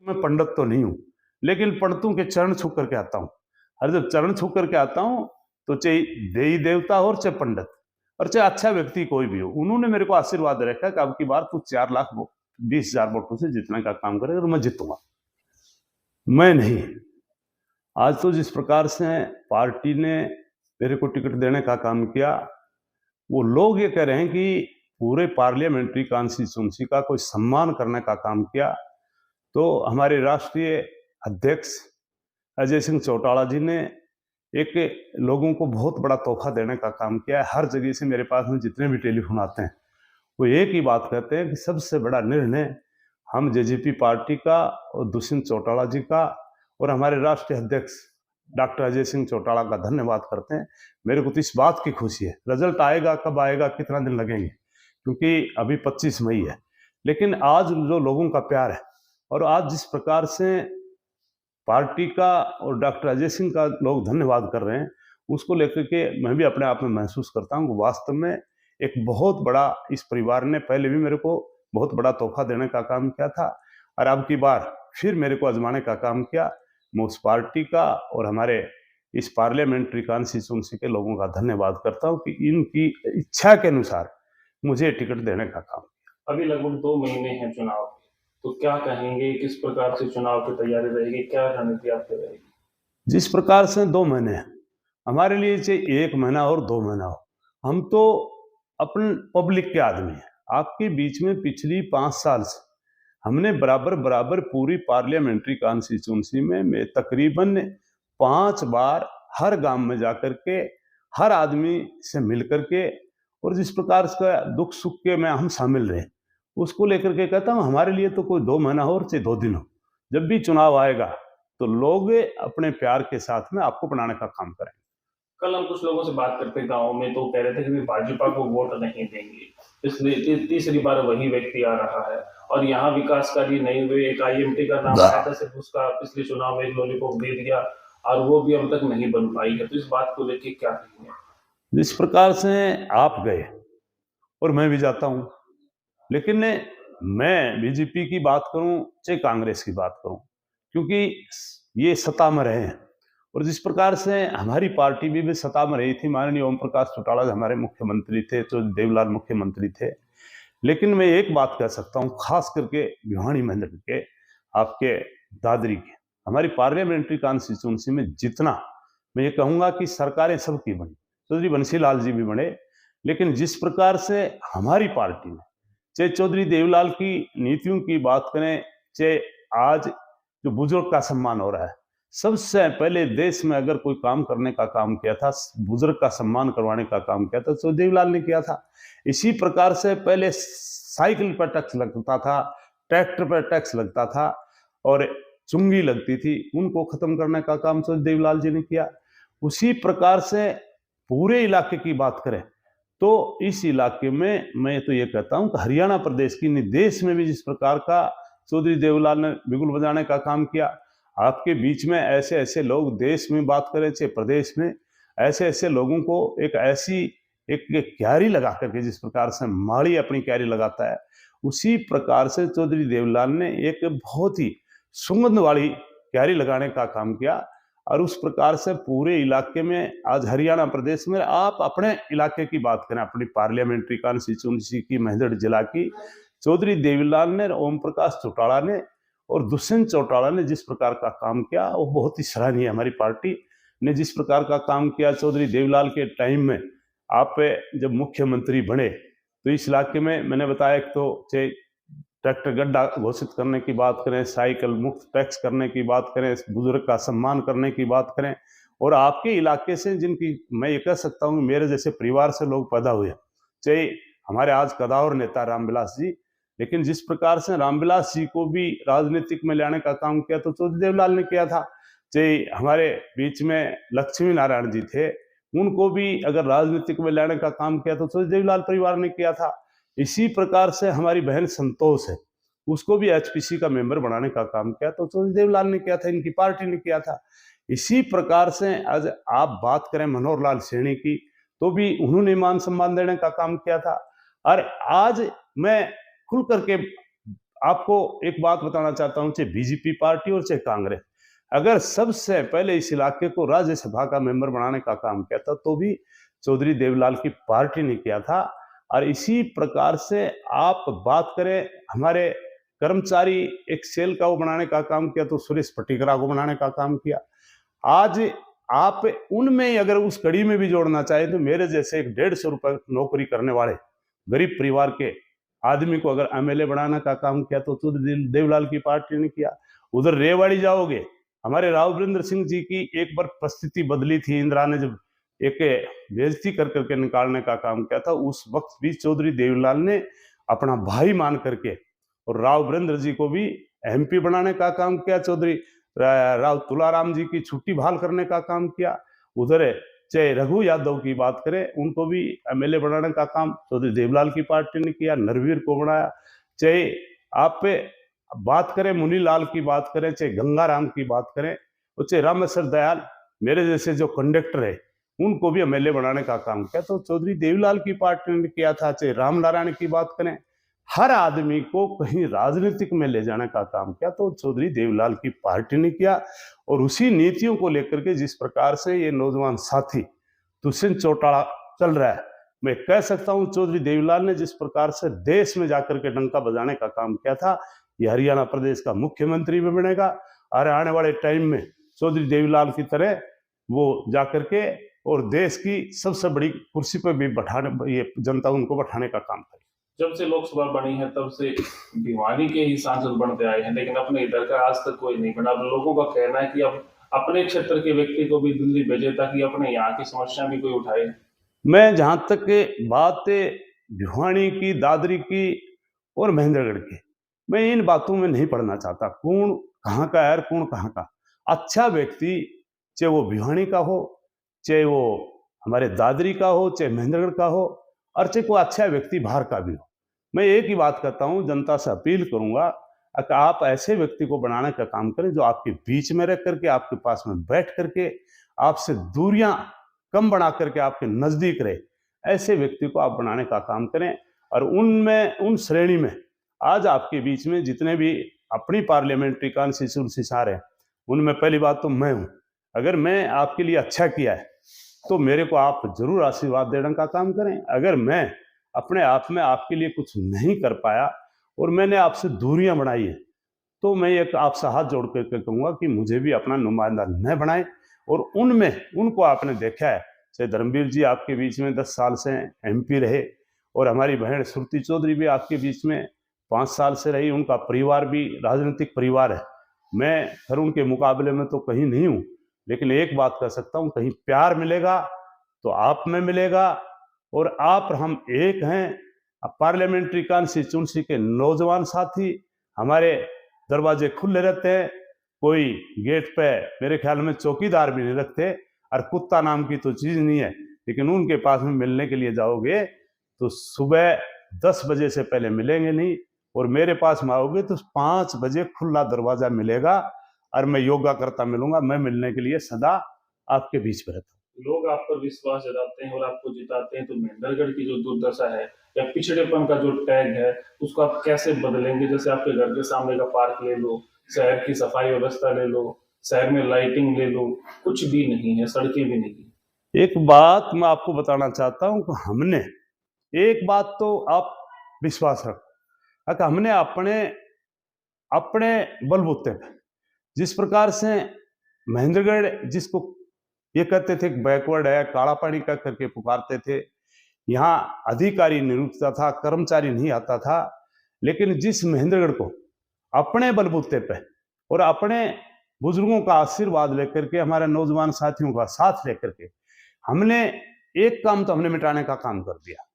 मैं पंडित तो नहीं हूँ, लेकिन पंडितों के चरण छू करके आता हूँ। और जब चरण छू करके आता हूँ तो चाहे देवी देवता हो और चाहे पंडित और चाहे अच्छा व्यक्ति कोई भी हो, उन्होंने मेरे को आशीर्वाद रखा कि अब की बार तू 4,20,000 वोटों से जीतने का काम करेगा और मैं जीतूंगा। मैं नहीं। आज तो जिस प्रकार से पार्टी ने मेरे को टिकट देने का काम किया, वो लोग ये कह रहे हैं कि पूरे पार्लियामेंट्री कॉन्स्टिट्यूंसी का कोई सम्मान करने का काम किया। तो हमारे राष्ट्रीय अध्यक्ष अजय सिंह चौटाला जी ने एक लोगों को बहुत बड़ा तोहफा देने का काम किया है। हर जगह से मेरे पास में जितने भी टेलीफोन आते हैं वो एक ही बात कहते हैं कि सबसे बड़ा निर्णय हम जेजेपी पार्टी का और दुष्यंत चौटाला जी का और हमारे राष्ट्रीय अध्यक्ष डॉक्टर अजय सिंह चौटाला का धन्यवाद करते हैं। मेरे को तो इस बात की खुशी है। रिजल्ट आएगा कब आएगा, कितना दिन लगेंगे, क्योंकि अभी 25 मई है, लेकिन आज जो लोगों का प्यार है और आज जिस प्रकार से पार्टी का और डॉक्टर अजय सिंह का लोग धन्यवाद कर रहे हैं, उसको लेकर के मैं भी अपने आप में महसूस करता हूँ। वास्तव में एक बहुत बड़ा इस परिवार ने पहले भी मेरे को बहुत बड़ा तोहफा देने का काम किया था और अब की बार फिर मेरे को आजमाने का काम किया। मैं उस पार्टी का और हमारे इस पार्लियामेंट्री कॉन्स्टिट्यूंसी के लोगों का धन्यवाद करता हूँ कि इनकी इच्छा के अनुसार मुझे टिकट देने का काम। अभी लगभग 2 महीने हैं चुनाव, तो क्या कहेंगे, किस प्रकार से चुनाव की तैयारी रहेगी, क्या रणनीति आपकी रहेगी? जिस प्रकार से 2 महीने हैं, हमारे लिए चाहे 1 महीना और 2 महीना हो, हम तो अपन पब्लिक के आदमी हैं। आपके बीच में पिछली 5 साल से हमने बराबर पूरी पार्लियामेंट्री कॉन्स्टिट्यूंसी में तकरीबन 5 बार हर गांव में जाकर के हर आदमी से मिल करके और जिस प्रकार का दुख सुख के में हम शामिल रहे, उसको लेकर के कहता हूँ हमारे लिए तो कोई 2 महीना हो और चाहे 2 दिन हो, जब भी चुनाव आएगा तो लोग अपने प्यार के साथ में आपको बनाने का काम करेंगे। कल हम कुछ लोगों से बात करते गांव में, तो कह रहे थे कि भाजपा को वोट नहीं देंगे, इसलिए तीसरी बार वही व्यक्ति आ रहा है और यहाँ विकास कार्य नहीं हुए। एक IMT का नाम आया था, सिर्फ उसका पिछले चुनाव में एक लॉलीपॉप दे दिया और वो भी अब तक नहीं बन पाई है। तो इस बात को लेकर क्या कहेंगे? जिस प्रकार से आप गए और मैं भी जाता हूँ, लेकिन मैं बीजेपी की बात करूं चाहे कांग्रेस की बात करूं, क्योंकि ये सत्ता में रहे हैं और जिस प्रकार से हमारी पार्टी भी सत्ता में रही थी। माननीय ओम प्रकाश चौटाला हमारे मुख्यमंत्री थे, तो देवलाल मुख्यमंत्री थे। लेकिन मैं एक बात कह सकता हूं, खास करके भिवानी मंडल के आपके दादरी के हमारी पार्लियामेंट्री कॉन्स्टिट्यूंसी में जितना मैं ये कहूंगा कि सरकारें सबकी बनी, चौधरी बंसीलाल जी भी बने, लेकिन जिस प्रकार से हमारी पार्टी ने चाहे चौधरी देवलाल की नीतियों की बात करें, चाहे आज जो बुजुर्ग का सम्मान हो रहा है, सबसे पहले देश में अगर कोई काम करने का काम किया था, बुजुर्ग का सम्मान करवाने का काम किया था, तो देवलाल ने किया था। इसी प्रकार से पहले साइकिल पर टैक्स लगता था, ट्रैक्टर पर टैक्स लगता था और चुंगी लगती थी, उनको खत्म करने का काम तो देवलाल जी ने किया। उसी प्रकार से पूरे इलाके की बात करें तो इस इलाके में मैं तो ये कहता हूं कि हरियाणा प्रदेश की नहीं, देश में भी जिस प्रकार का चौधरी देवलाल ने बिगुल बजाने का काम किया। आपके बीच में ऐसे ऐसे लोग, देश में बात करें चाहे प्रदेश में, ऐसे ऐसे लोगों को एक ऐसी एक क्यारी लगा करके, जिस प्रकार से माड़ी अपनी क्यारी लगाता है, उसी प्रकार से चौधरी देवलाल ने एक बहुत ही सुगंध वाली क्यारी लगाने का काम किया। और उस प्रकार से पूरे इलाके में आज हरियाणा प्रदेश में, आप अपने इलाके की बात करें, अपनी पार्लियामेंट्री कॉन्स्टिट्यूंसी की मेहंदड़ जिला की, चौधरी देवीलाल ने, ओम प्रकाश चौटाला ने और दुष्यंत चौटाला ने जिस प्रकार का काम किया वो बहुत ही सराहनीय है। हमारी पार्टी ने जिस प्रकार का काम किया, चौधरी देवीलाल के टाइम में आप जब मुख्यमंत्री बने तो इस इलाके में मैंने बताया, एक तो चाहे ट्रैक्टर गड्ढा घोषित करने की बात करें, साइकिल मुक्त टैक्स करने की बात करें, बुजुर्ग का सम्मान करने की बात करें, और आपके इलाके से जिनकी मैं ये कह सकता हूँ मेरे जैसे परिवार से लोग पैदा हुए, चाहे हमारे आज कदावर नेता रामविलास जी, लेकिन जिस प्रकार से रामविलास जी को भी राजनीतिक में लाने का काम किया तो चौधरी देवलाल ने किया था। चाहे हमारे बीच में लक्ष्मी नारायण जी थे, उनको भी अगर राजनीतिक में लाने का काम किया तो चौधरी देवलाल परिवार ने किया था। इसी प्रकार से हमारी बहन संतोष है, उसको भी HPC का मेंबर बनाने का काम किया तो चौधरी देवलाल ने किया था, इनकी पार्टी ने किया था। इसी प्रकार से आज आप बात करें मनोहर लाल सैनी की, तो भी उन्होंने मान सम्मान देने का काम किया था। और आज मैं खुल करके आपको एक बात बताना चाहता हूं, चाहे बीजेपी पार्टी और चाहे कांग्रेस, अगर सबसे पहले इस इलाके को राज्यसभा का मेंबर बनाने का काम किया था तो भी चौधरी देवलाल की पार्टी ने किया था। और इसी प्रकार से आप बात करें, हमारे कर्मचारी एक सेल का वो बनाने का काम किया तो सुरेश पटिकरा को बनाने का काम किया। आज आप उनमें अगर उस कड़ी में भी जोड़ना चाहे तो मेरे जैसे एक 150 रुपए नौकरी करने वाले गरीब परिवार के आदमी को अगर एमएलए बनाने का काम किया तो देवलाल की पार्टी ने किया। उधर रेवाड़ी जाओगे, हमारे राघवेंद्र सिंह जी की एक बार परिस्थिति बदली थी, इंदिरा ने जब एक बेइज्जती कर करके निकालने का काम किया था, उस वक्त भी चौधरी देवलाल ने अपना भाई मान करके और राघवेंद्र जी को भी एमपी बनाने का काम किया। चौधरी राव तुलाराम जी की छुट्टी बहाल करने का काम किया। उधर चाहे रघु यादव की बात करें, उनको भी एमएलए बनाने का काम चौधरी देवलाल की पार्टी ने किया, नरवीर को बनाया। चाहे आप बात करें मुनीलाल की बात करें, चाहे गंगाराम की बात करें, और चाहे रामेश्वर दयाल मेरे जैसे जो कंडक्टर है उनको भी एमएलए बनाने का काम किया तो चौधरी देवलाल की पार्टी ने किया था। चाहे राम नारायण की बात करें, हर आदमी को कहीं राजनीतिक में ले जाने का काम किया तो चौधरी देवलाल की पार्टी ने किया। और उसी नीतियों को लेकर के जिस प्रकार से ये नौजवान साथी दुष्यंत चौटाला चल रहा है, मैं कह सकता हूं चौधरी देवलाल ने जिस प्रकार से देश में जाकर के डंका बजाने का काम किया था, ये हरियाणा प्रदेश का मुख्यमंत्री भी बनेगा। और आने वाले टाइम में चौधरी देवलाल की तरह वो जाकर के और देश की सबसे बड़ी कुर्सी पर भी बैठाने, ये जनता उनको बैठाने का काम करे। जब से लोकसभा बनी है तब से भिवानी के ही सांसद बनते आए हैं, लेकिन अपने इधर का आज तक कोई नहीं बना। अब लोगों का कहना है कि अब अपने क्षेत्र के व्यक्ति को भी दिल्ली भेजे ताकि अपने यहाँ की समस्या भी कोई उठाए। मैं जहां तक बात भिवानी की, दादरी की और महेंद्रगढ़ की, मैं इन बातों में नहीं पढ़ना चाहता कौन कहाँ का है, कौन कहाँ का। अच्छा व्यक्ति, चाहे वो भिवानी का हो, चाहे वो हमारे दादरी का हो, चाहे महेंद्रगढ़ का हो, और चाहे कोई अच्छा व्यक्ति बाहर का भी हो, मैं एक ही बात करता हूं, जनता से अपील करूंगा कि आप ऐसे व्यक्ति को बनाने का काम करें जो आपके बीच में रह करके, आपके पास में बैठ करके, आपसे दूरियां कम बना करके आपके नजदीक रहे। ऐसे व्यक्ति को आप बनाने का काम करें। और उनमें, उन श्रेणी में आज आपके बीच में जितने भी अपनी पार्लियामेंट्री कॉन्स्टिट्यूंसी आ रहे हैं, उनमें पहली बात तो मैं हूं। अगर मैं आपके लिए अच्छा किया है तो मेरे को आप जरूर आशीर्वाद देने का काम करें। अगर मैं अपने आप में आपके लिए कुछ नहीं कर पाया और मैंने आपसे दूरियां बनाई है तो मैं एक आपसे हाथ जोड़ करके कहूंगा कि मुझे भी अपना नुमाइंदा न बनाए। और उनमें उनको आपने देखा है, चाहे धर्मवीर जी आपके बीच में 10 साल से एमपी रहे, और हमारी बहन श्रुति चौधरी भी आपके बीच में 5 साल से रही, उनका परिवार भी राजनीतिक परिवार है। मैं फिर उनके मुकाबले में तो कहीं नहीं हूं, लेकिन एक बात कह सकता हूं, कहीं प्यार मिलेगा तो आप में मिलेगा। और आप हम एक हैं। पार्लियामेंट्री कॉन्स्टिट्यूंसी के नौजवान साथी, हमारे दरवाजे खुले रहते हैं, कोई गेट पे मेरे ख्याल में चौकीदार भी नहीं रखते, और कुत्ता नाम की तो चीज नहीं है। लेकिन उनके पास में मिलने के लिए जाओगे तो सुबह 10 बजे से पहले मिलेंगे नहीं, और मेरे पास में आओगे तो 5 बजे खुला दरवाजा मिलेगा, और मैं योगा करता मिलूंगा। मैं मिलने के लिए सदा आपके बीच में रहता हूँ। लोग आप पर विश्वास जताते हैं और आपको जिताते हैं, तो महेंद्रगढ़ की जो दुर्दशा है या पिछड़ेपन का जो टैग है उसको आप कैसे बदलेंगे? जैसे आपके घर के सामने का पार्क ले लो, शहर की सफाई व्यवस्था ले लो, शहर में लाइटिंग ले लो, कुछ भी नहीं है, सड़कें भी नहीं। एक बात मैं आपको बताना चाहता हूं कि हमने, एक बात तो आप विश्वास रखो कि हमने अपने अपने बलबूते पे जिस प्रकार से महेंद्रगढ़, जिसको ये कहते थे बैकवर्ड है, काला पानी का करके पुकारते थे, यहाँ अधिकारी नहीं रुकता था, कर्मचारी नहीं आता था, लेकिन जिस महेंद्रगढ़ को अपने बलबूते पे और अपने बुजुर्गों का आशीर्वाद लेकर के, हमारे नौजवान साथियों का साथ लेकर के, हमने एक काम तो हमने मिटाने का काम कर दिया।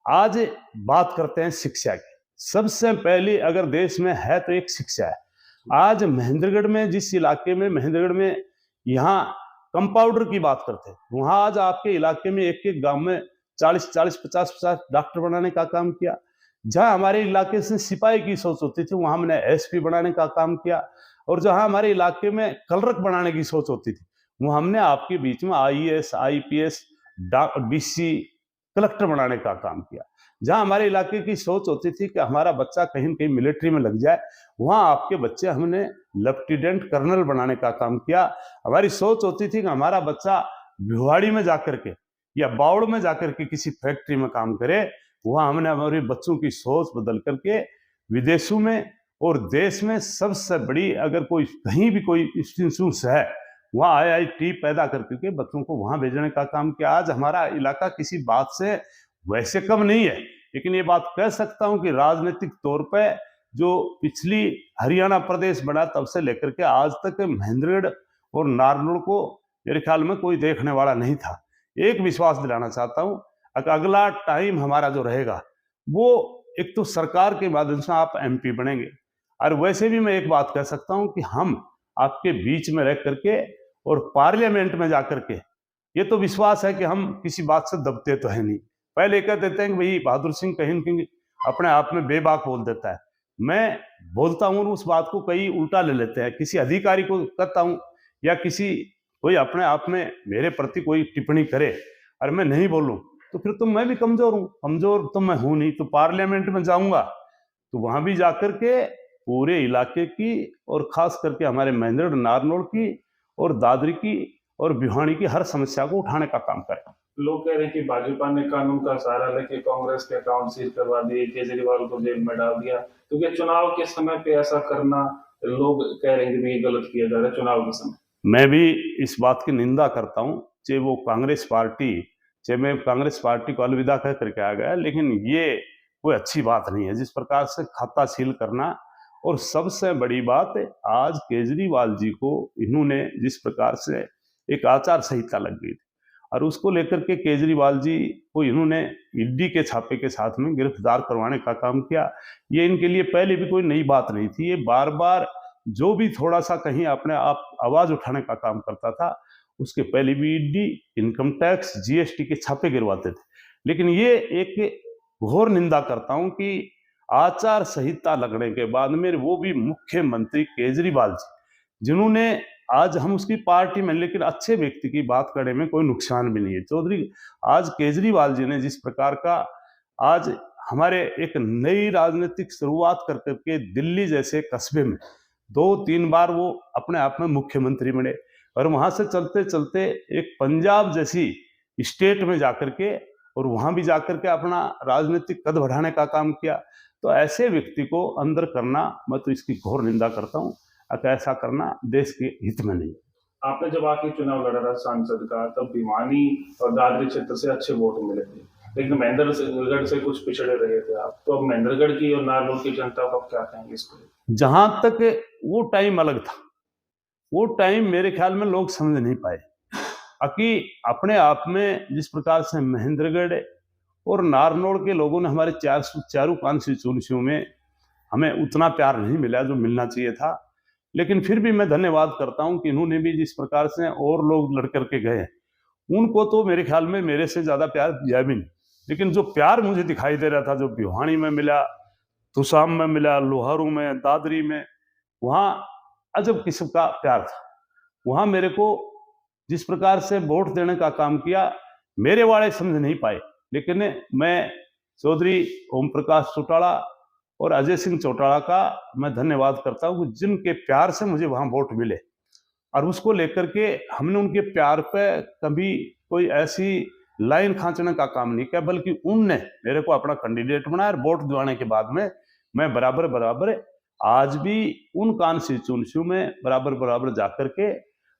आज बात करते हैं शिक्षा की। सबसे पहली अगर देश में है तो एक शिक्षा है। आज महेंद्रगढ़ में, जिस इलाके में महेंद्रगढ़ में यहाँ कंपाउंडर की बात करते हैं, वहां आज आपके इलाके में एक एक गांव में 40-40, 50-50 डॉक्टर बनाने का काम किया। जहां हमारे इलाके से सिपाही की सोच होती थी वहां हमने एसपी बनाने का काम किया। और जहां हमारे इलाके में कलरक बनाने की सोच होती थी वहां हमने आपके बीच में आईएएस, आईपीएस, डीसी, कलेक्टर बनाने का काम किया। जहां हमारे इलाके की सोच होती थी कि हमारा बच्चा कहीं न कहीं मिलिट्री में लग जाए, वहां आपके बच्चे हमने लेफ्टिनेंट कर्नल बनाने का काम किया। हमारी सोच होती थी कि हमारा बच्चा भिवाड़ी में जाकर के या बावड़ में जाकर के किसी फैक्ट्री में काम करे, वहां हमने हमारे बच्चों की सोच बदल करके विदेशों में और देश में सबसे बड़ी अगर कोई कहीं भी कोई इंस्टीट्यूट है, वहाँ आईआईटी पैदा करके बच्चों को वहां भेजने का काम किया। आज हमारा इलाका किसी बात से वैसे कम नहीं है, लेकिन ये बात कह सकता हूं कि राजनीतिक तौर पे जो पिछली हरियाणा प्रदेश बना तब से लेकर के आज तक महेंद्रगढ़ और नारनौल को मेरे ख्याल में कोई देखने वाला नहीं था। एक विश्वास दिलाना चाहता हूं, अगला टाइम हमारा जो रहेगा वो एक तो सरकार के माध्यम से आप एमपी बनेंगे, और वैसे भी मैं एक बात कह सकता हूं कि हम आपके बीच में रह करके और पार्लियामेंट में जाकर के, ये तो विश्वास है कि हम किसी बात से दबते तो है नहीं। पहले कह देते हैं कि भाई बहादुर सिंह कहीं न कहीं अपने आप में बेबाक बोल देता है, मैं बोलता हूं उस बात को कई उल्टा ले लेते हैं। किसी अधिकारी को कहता हूं या किसी कोई अपने आप में मेरे प्रति कोई टिप्पणी करे और मैं नहीं बोलूं, तो फिर तो मैं भी कमजोर हूं। कमजोर तो मैं हूं नहीं, तो पार्लियामेंट में जाऊंगा तो वहां भी जाकर के पूरे इलाके की और खास करके हमारे महेंद्रगढ़ नारनौल की और दादरी की और भिवानी की हर समस्या को उठाने का काम करें। लोग कह रहे हैं कि भाजपा ने कानून का सहारा लेके कांग्रेस के अकाउंट सील करवा दिए, केजरीवाल को जेल में डाल दिया, क्योंकि चुनाव के समय पे ऐसा करना लोग कह रहे हैं कि ये गलत किया जा रहा है चुनाव के समय। मैं भी इस बात की निंदा करता हूं, चाहे वो कांग्रेस पार्टी, चाहे मैं कांग्रेस पार्टी को अलविदा कह करके आ गया, लेकिन ये कोई अच्छी बात नहीं है जिस प्रकार से खाता सील करना। और सबसे बड़ी बात, आज केजरीवाल जी को इन्होंने जिस प्रकार से एक आचार संहिता लग गई थी और उसको लेकर के केजरीवाल जी को इन्होंने ईडी के छापे के साथ में गिरफ्तार करवाने का काम किया, ये इनके लिए पहले भी कोई नई बात नहीं थी। ये बार बार जो भी थोड़ा सा कहीं अपने आप आवाज उठाने का काम करता था, उसके पहले भी ईडी, इनकम टैक्स, जीएसटी के छापे गिरवाते थे। लेकिन ये एक घोर निंदा करता हूं कि आचार संहिता लगने के बाद में वो भी मुख्यमंत्री केजरीवाल जी, जिन्होंने आज हम उसकी पार्टी में, लेकिन अच्छे व्यक्ति की बात करने में कोई नुकसान भी नहीं है। चौधरी आज केजरीवाल जी ने जिस प्रकार का आज हमारे एक नई राजनीतिक शुरुआत कर करके दिल्ली जैसे कस्बे में 2-3 बार वो अपने आप में मुख्यमंत्री बने और वहां से चलते चलते एक पंजाब जैसी स्टेट में जाकर के और वहां भी जाकर के अपना राजनीतिक कद बढ़ाने का काम किया। तो ऐसे व्यक्ति को अंदर करना, मैं तो इसकी घोर निंदा करता हूं। ऐसा करना देश के हित में नहीं। आपने जब आके चुनाव लड़ा था सांसद का, तब भिवानी और दादरी क्षेत्र से अच्छे वोट मिले थे, लेकिन महेंद्रगढ़ से कुछ पिछड़े रहे थे आप। तो अब महेंद्रगढ़ की और नारनौल की जनता को आप क्या कहेंगे इस पर? जहां तक वो टाइम अलग था, वो टाइम मेरे ख्याल में लोग समझ नहीं पाए कि अपने आप में जिस प्रकार से महेंद्रगढ़ और नारनौल के लोगों ने हमारे चारों कॉन्स्टिट्यूंसियों में हमें उतना प्यार नहीं मिला जो मिलना चाहिए था। लेकिन फिर भी मैं धन्यवाद करता हूं कि इन्होंने भी जिस प्रकार से और लोग लड़ करके गए, उनको तो मेरे ख्याल में मेरे से ज्यादा प्यार दिया भी नहीं। लेकिन जो प्यार मुझे दिखाई दे रहा था, जो भिवानी में मिला, तुसाम में मिला, लोहारू में, दादरी में, वहां अजब किस्म का प्यार था। वहां मेरे को जिस प्रकार से वोट देने का काम किया, मेरे वाले समझ नहीं पाए, लेकिन मैं चौधरी ओम प्रकाश चौटाला और अजय सिंह चौटाला का मैं धन्यवाद करता हूं कि जिनके प्यार से मुझे वहां वोट मिले और उसको लेकर के हमने उनके प्यार पे कभी कोई ऐसी लाइन खींचने का काम नहीं किया, बल्कि उनने मेरे को अपना कैंडिडेट बनाया और वोट दिलाने के बाद में मैं बराबर आज भी उन कॉन्स्टिट्यूंसियों में बराबर जाकर के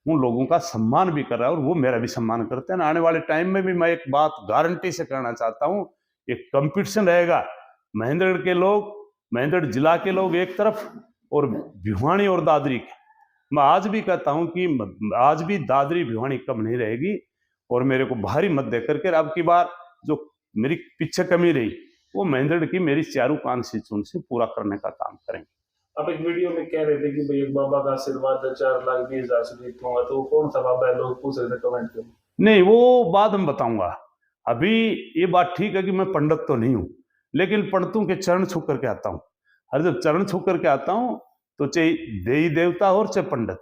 उन लोगों का सम्मान भी कर रहा है और वो मेरा भी सम्मान करते हैं। आने वाले टाइम में भी मैं एक बात गारंटी से कहना चाहता हूँ, एक कंपटीशन रहेगा। महेंद्रगढ़ के लोग, महेंद्रगढ़ जिला के लोग एक तरफ और भिवानी और दादरी के, मैं आज भी कहता हूं कि आज भी दादरी भिवानी कम नहीं रहेगी और मेरे को भारी मत देकर के अब की बार जो मेरी पीछे कमी रही वो महेंद्रगढ़ की मेरी चारों कॉन्स्टिट्यूंसी पूरा करने का काम करेंगे। आप एक वीडियो में कह रहे थे कि भाई एक बाबा का आशीर्वाद 4,20,000 से जीतूंगा, तो कौन सा बाबा है? लोग पूछ रहे थे कमेंट में। नहीं, वो बाद में बताऊंगा। अभी ये बात ठीक है कि मैं पंडित तो नहीं हूं, लेकिन पंडितों के चरण छू करके आता हूं। और जब चरण छू करके आता हूं तो चाहे देवी देवता हो और चाहे पंडित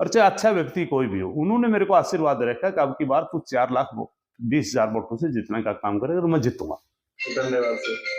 और चाहे अच्छा व्यक्ति कोई भी हो, उन्होंने मेरे को आशीर्वाद रखा कि अब की बार तू 4,20,000 वोटों से जीतने का काम करेगा और मैं जीतूंगा। धन्यवाद सर।